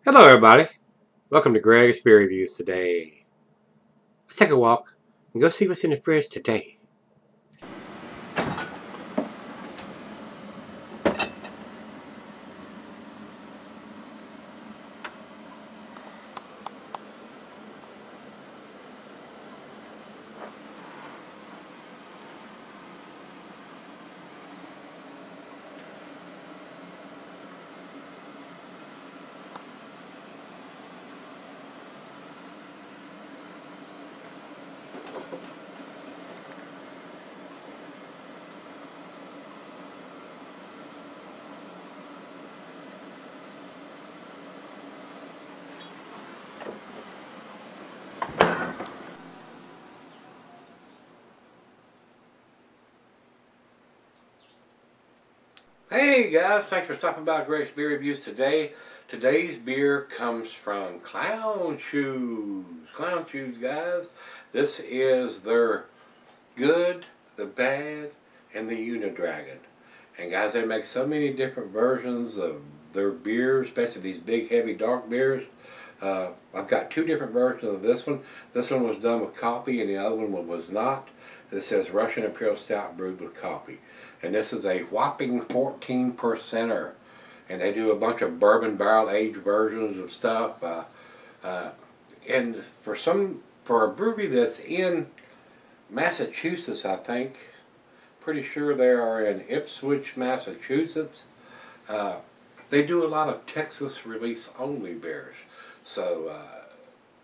Hello everybody, welcome to Gregsbeerreviews today. Let's take a walk and go see what's in the fridge today. Hey guys, thanks for stopping by Gregsbeerreviews today. Today's beer comes from Clown Shoes. Clown Shoes, guys. This is their good, the bad, and the Unidragon. And guys, they make so many different versions of their beers, especially these big, heavy, dark beers. I've got two different versions of this one. This one was done with coffee and the other one was not. This says Russian Imperial Stout brewed with coffee. And this is a whopping 14%er. And they do a bunch of bourbon barrel aged versions of stuff. And for a brewery that's in Massachusetts, I think, pretty sure they are in Ipswich, Massachusetts. They do a lot of Texas release only beers. So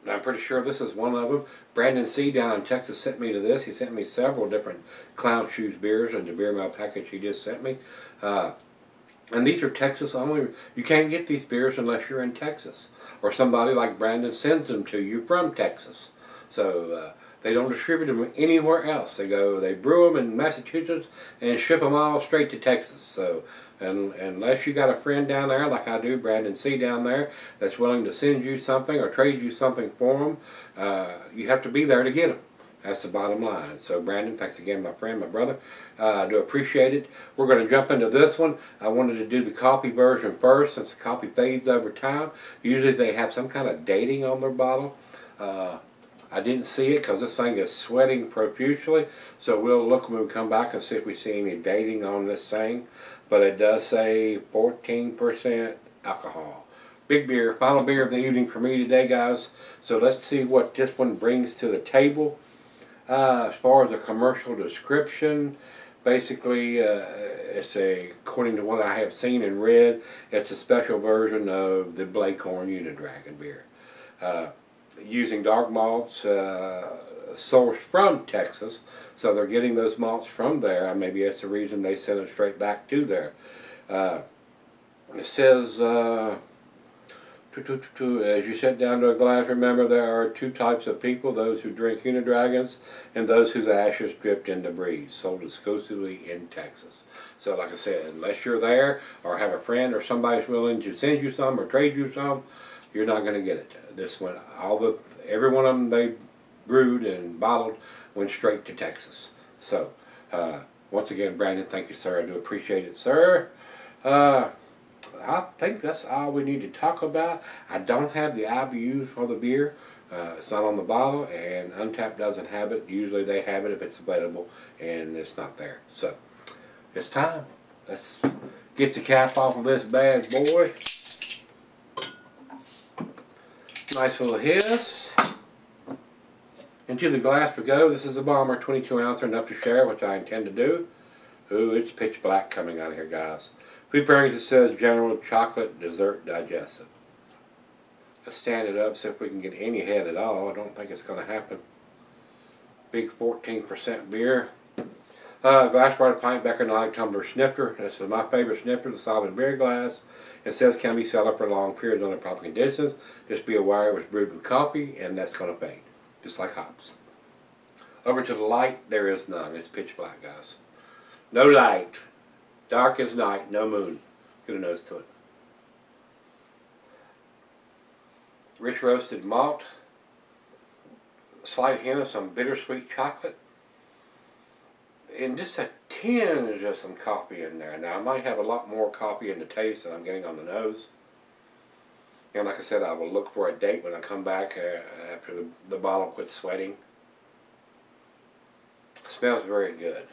I'm pretty sure this is one of them. Brandon C. down in Texas sent me to this. He sent me several different Clown Shoes beers in the beer mail package he just sent me. And these are Texas only. You can't get these beers unless you're in Texas. Or somebody like Brandon sends them to you from Texas. So they don't distribute them anywhere else. They brew them in Massachusetts and ship them all straight to Texas. So unless you got a friend down there, like I do, Brandon C. down there, that's willing to send you something or trade you something for them, you have to be there to get them. That's the bottom line. So Brandon, thanks again, my friend, my brother. I do appreciate it. We're going to jump into this one. I wanted to do the coffee version first since the coffee fades over time. Usually they have some kind of dating on their bottle. I didn't see it because this thing is sweating profusely. So we'll look when we come back and see if we see any dating on this thing. But it does say 14% alcohol. Big beer, final beer of the evening for me today, guys. So let's see what this one brings to the table. As far as the commercial description, basically, according to what I have seen and read, it's a special version of the Blakecorn Unidragon beer. Using dark malts sourced from Texas, so they're getting those malts from there, and maybe that's the reason they sent it straight back to there. It says, as you sit down to a glass, remember there are two types of people, those who drink Unidragons and those whose ashes dripped in the breeze, sold exclusively in Texas. So like I said, unless you're there or have a friend or somebody's willing to send you some or trade you some, you're not going to get it. This went, every one of them they brewed and bottled went straight to Texas. So, once again, Brandon, thank you, sir. I do appreciate it, sir. I think that's all we need to talk about. I don't have the IBUs for the beer. It's not on the bottle, and Untappd doesn't have it. Usually they have it if it's available, and it's not there. So, it's time. Let's get the cap off of this bad boy. Nice little hiss. Into the glass we go. This is a bomber, 22 ounce enough to share, which I intend to do. Ooh, it's pitch black coming out of here, guys. Food pairings, it says general chocolate dessert digestive. Let's stand it up, see if we can get any head at all. I don't think it's going to happen. Big 14% beer. Glass, water, pint, becker, knife, tumbler, snifter. This is my favorite snifter, the solid beer glass. It says can be set up for long periods under proper conditions. Just be aware it was brewed with coffee, and that's going to fade, just like hops. Over to the light, there is none. It's pitch black, guys. No light. Dark as night, no moon. Get a nose to it. Rich roasted malt. Slight hint of some bittersweet chocolate. And just a tinge of some coffee in there. Now I might have a lot more coffee in the taste than I'm getting on the nose. And like I said, I will look for a date when I come back after the bottle quits sweating. It smells very good.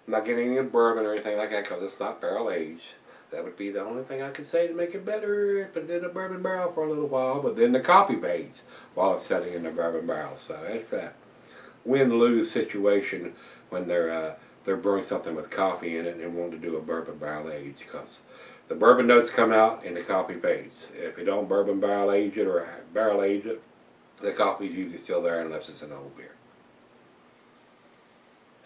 I'm not getting any bourbon or anything like that because it's not barrel aged. That would be the only thing I could say to make it better. Put it in a bourbon barrel for a little while, but then the coffee fades while it's sitting in the bourbon barrel. So it's that win-lose situation when they're brewing something with coffee in it and want to do a bourbon barrel age, because the bourbon notes come out and the coffee fades. If you don't bourbon barrel age it or barrel age it, the coffee is usually still there unless it's an old beer.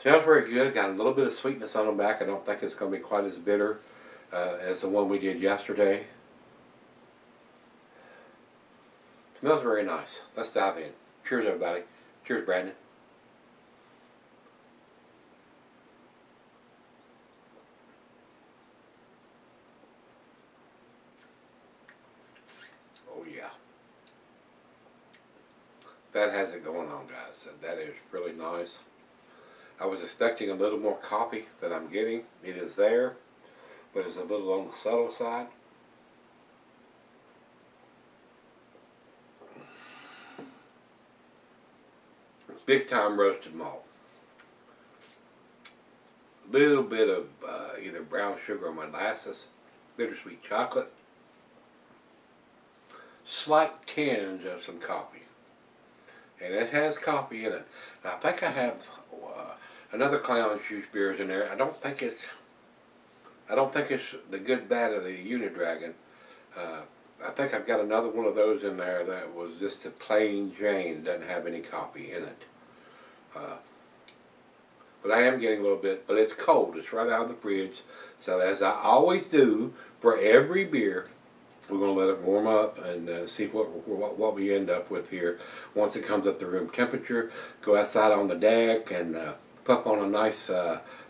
Smells very good. Got a little bit of sweetness on the back. I don't think it's going to be quite as bitter as the one we did yesterday. Smells very nice. Let's dive in. Cheers, everybody. Cheers, Brandon. Oh yeah. That has it going on, guys. That is really nice. I was expecting a little more coffee than I'm getting. It is there, but it's a little on the subtle side. It's big time roasted malt. A little bit of either brown sugar or molasses, bittersweet chocolate, slight tinge of some coffee. And it has coffee in it. And I think I have another Clown Shoes beers in there. I don't think it's the Good Bad of the Unidragon. I think I've got another one of those in there that was just a plain Jane, doesn't have any coffee in it. But I am getting a little bit, but it's cold. It's right out of the fridge. So as I always do for every beer, we're going to let it warm up and see what we end up with here. Once it comes up to room temperature, go outside on the deck and puff on a nice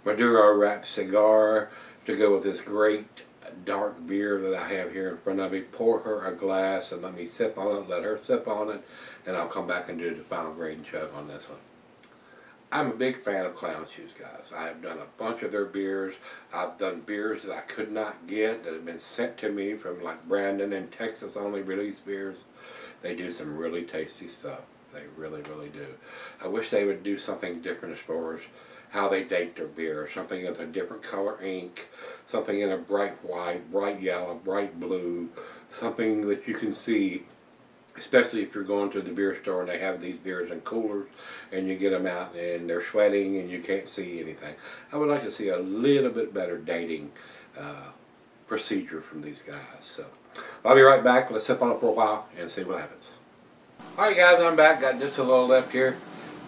Maduro wrapped cigar to go with this great dark beer that I have here in front of me. Pour her a glass and let me sip on it, let her sip on it, and I'll come back and do the final grade and chug on this one. I'm a big fan of Clown Shoes, guys. I have done a bunch of their beers. I've done beers that I could not get that have been sent to me from like Brandon and Texas only released beers. They do some really tasty stuff. They really, really do. I wish they would do something different as far as how they date their beer. Something with a different color ink, something in a bright white, bright yellow, bright blue, something that you can see, especially if you're going to the beer store and they have these beers in coolers and you get them out and they're sweating and you can't see anything. I would like to see a little bit better dating procedure from these guys. So I'll be right back. Let's sip on it for a while and see what happens. Alright guys, I'm back. Got just a little left here.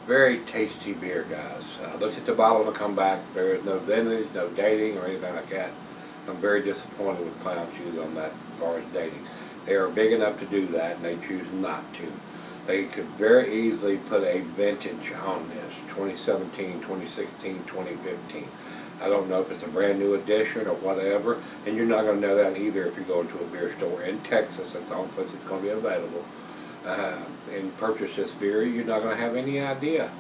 Very tasty beer, guys. Looked at the bottle and come back. There is no vintage, no dating or anything like that. I'm very disappointed with Clown Shoes on that as far as dating. They are big enough to do that and they choose not to. They could very easily put a vintage on this, 2017, 2016, 2015. I don't know if it's a brand new edition or whatever, and you're not going to know that either if you go into a beer store in Texas. That's the only place it's going to be available. And purchase this beer, you're not going to have any idea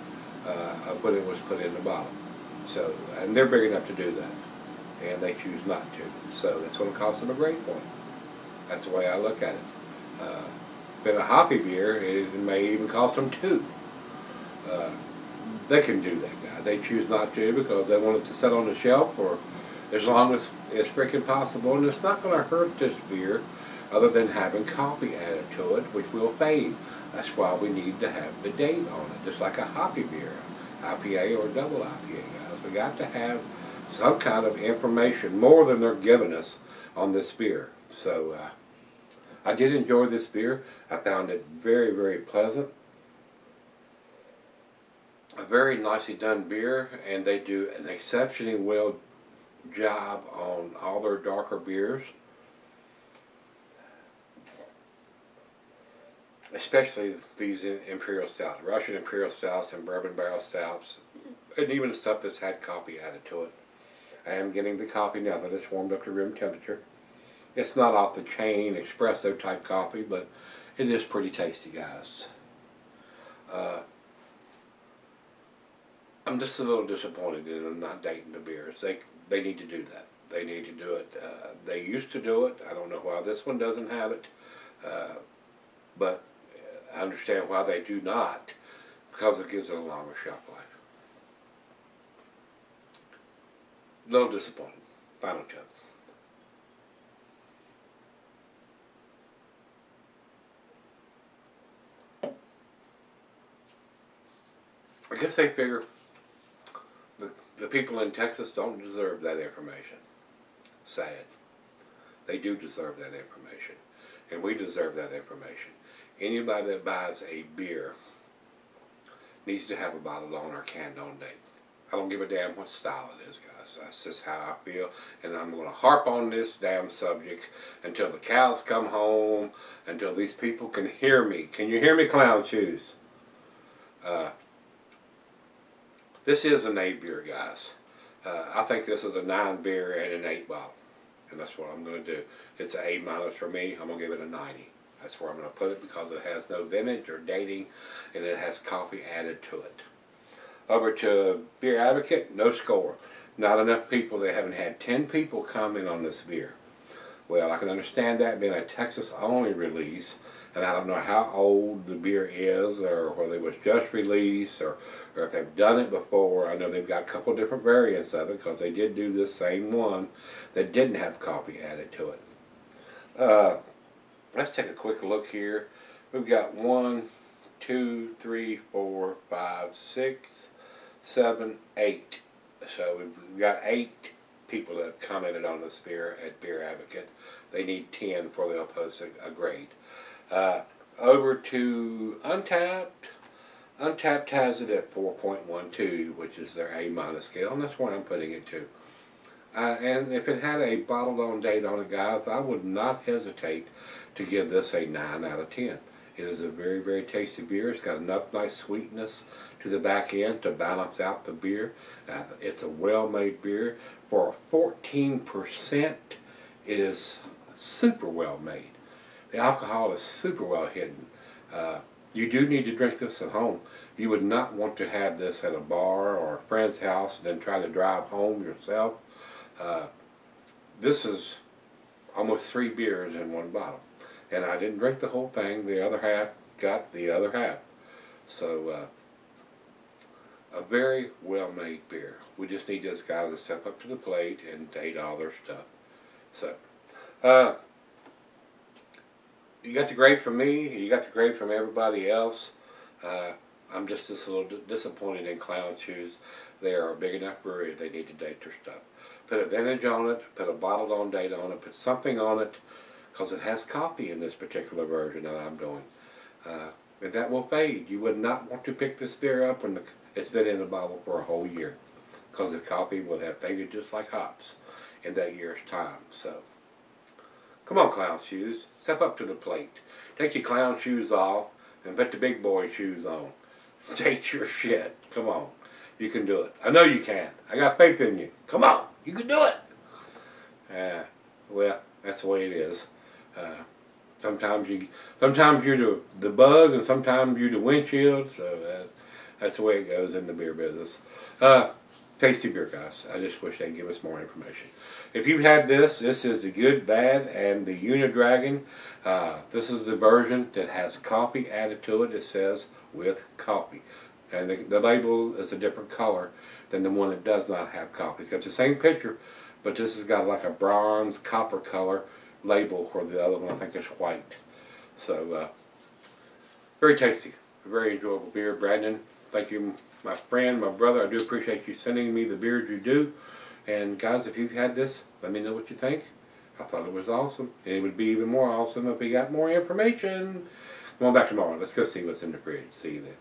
of when it was put in the bottle. So, and they're big enough to do that, and they choose not to. So that's going to cost them a great point. That's the way I look at it. If it's a hoppy beer, it may even cost them $2. They can do that, guys. They choose not to because they want it to sit on the shelf for as long as it's freaking possible, and it's not going to hurt this beer other than having coffee added to it, which will fade. That's why we need to have the date on it, just like a hoppy beer, IPA or double IPA, guys. We got to have some kind of information, more than they're giving us on this beer. So I did enjoy this beer. I found it very, very pleasant. A very nicely done beer, and they do an exceptionally well job on all their darker beers. Especially these Imperial Stouts, Russian Imperial Stouts and Bourbon Barrel Stouts, and even the stuff that's had coffee added to it. I am getting the coffee now that it's warmed up to room temperature. It's not off the chain espresso type coffee, but it is pretty tasty, guys. I'm just a little disappointed in them not dating the beers. They need to do that. They need to do it. They used to do it. I don't know why this one doesn't have it. But I understand why they do not, because it gives it a longer shelf life. A little disappointed. Final joke. I guess they figure the people in Texas don't deserve that information. Sad. They do deserve that information. And we deserve that information. Anybody that buys a beer needs to have a bottled on or canned on date. I don't give a damn what style it is, guys. That's just how I feel. And I'm going to harp on this damn subject until the cows come home, until these people can hear me. Can you hear me, Clown Shoes? This is an 8 beer, guys. I think this is a 9 beer and an 8 bottle. And that's what I'm going to do. It's an A- for me. I'm going to give it a 90. That's where I'm going to put it because it has no vintage or dating and it has coffee added to it. Over to Beer Advocate, no score. Not enough people. They haven't had 10 people comment on this beer. Well, I can understand that being a Texas-only release, and I don't know how old the beer is or whether it was just released or if they've done it before. I know they've got a couple different variants of it because they did do this same one that didn't have coffee added to it. Let's take a quick look here. We've got 1, 2, 3, 4, 5, 6, 7, 8. So we've got 8 people that have commented on this beer at Beer Advocate. They need 10 before they'll post a grade. Over to Untapped. Untapped has it at 4.12, which is their A- scale, and that's where I'm putting it to. And if it had a bottled on date on it, guys, I would not hesitate to give this a 9 out of 10. It is a very, very tasty beer. It's got enough nice sweetness to the back end to balance out the beer. It's a well-made beer. For 14%, it is super well made. The alcohol is super well hidden. You do need to drink this at home. You would not want to have this at a bar or a friend's house and then try to drive home yourself. This is almost 3 beers in one bottle. And I didn't drink the whole thing. The other half got the other half. So, a very well-made beer. We just need this guy to step up to the plate and date all their stuff. So, you got the grade from me. You got the grade from everybody else. I'm just a little disappointed in Clown Shoes. They are a big enough brewery. They need to date their stuff. Put a vintage on it. Put a bottled on date on it. Put something on it, because it has coffee in this particular version that I'm doing. And that will fade. You would not want to pick this beer up when it's been in the bottle for a whole year, because the coffee will have faded just like hops in that year's time. So, come on, Clown Shoes. Step up to the plate. Take your clown shoes off and put the big boy shoes on. Take your shit. Come on. You can do it. I know you can. I got faith in you. Come on. You can do it. Well, that's the way it is. Sometimes you're the bug, and sometimes you're the windshield. So that's the way it goes in the beer business. Tasty beer, guys. I just wish they'd give us more information. If you've had this is the good, bad, and the Unidragon. This is the version that has coffee added to it. It says with coffee. And the label is a different color than the one that does not have coffee. It's got the same picture, but this has got like a bronze copper color label, where the other one I think is white. So, very tasty. Very enjoyable beer. Brandon, thank you, my friend, my brother. I do appreciate you sending me the beers you do. And guys, if you've had this, let me know what you think. I thought it was awesome. And it would be even more awesome if we got more information. Come on back tomorrow. Let's go see what's in the fridge. See you then.